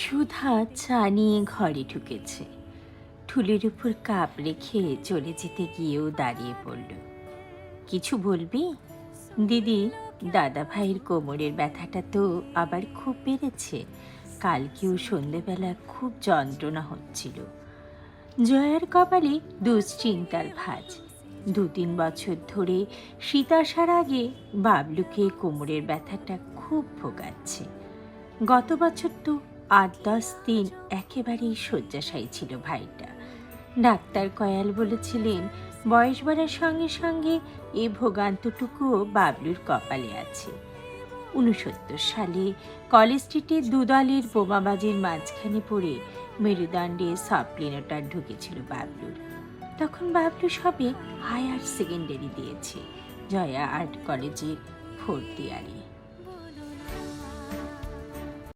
সুধা চা নিয়ে ঘরে ঢুকেছে। ঠুলির উপর কাপ রেখে চলে যেতে গিয়েও দাঁড়িয়ে পড়ল। কিছু বলবি? দিদি, দাদা ভাইয়ের কোমরের ব্যথাটা তো আবার খুব বেড়েছে। কালকেও সন্ধেবেলা খুব যন্ত্রণা হচ্ছিল। জয়ার কপালে দুশ্চিন্তার ভাঁজ। 2-3 বছর ধরে শীত আসার আগে বাবলুকে কোমরের ব্যথাটা খুব ভোগাচ্ছে। গত বছর তো 8-10 দিন একেবারেই শয্যাশায়ী ছিল ভাইটা। ডাক্তার কয়াল বলেছিলেন বয়স বাড়ার সঙ্গে সঙ্গে এই ভোগান্তটুকুও বাবলুর কপালে আছে। 69 সালে কলেজ স্ট্রিটে দুদলের বোমাবাজির মাঝখানে পড়ে মেরুদণ্ডে সাবক্লিনোটার ঢুকেছিল বাবলুর। তখন বাবলু সবে হায়ার সেকেন্ডারি দিয়েছে জয়া আর্ট কলেজের 4th ইয়ারে।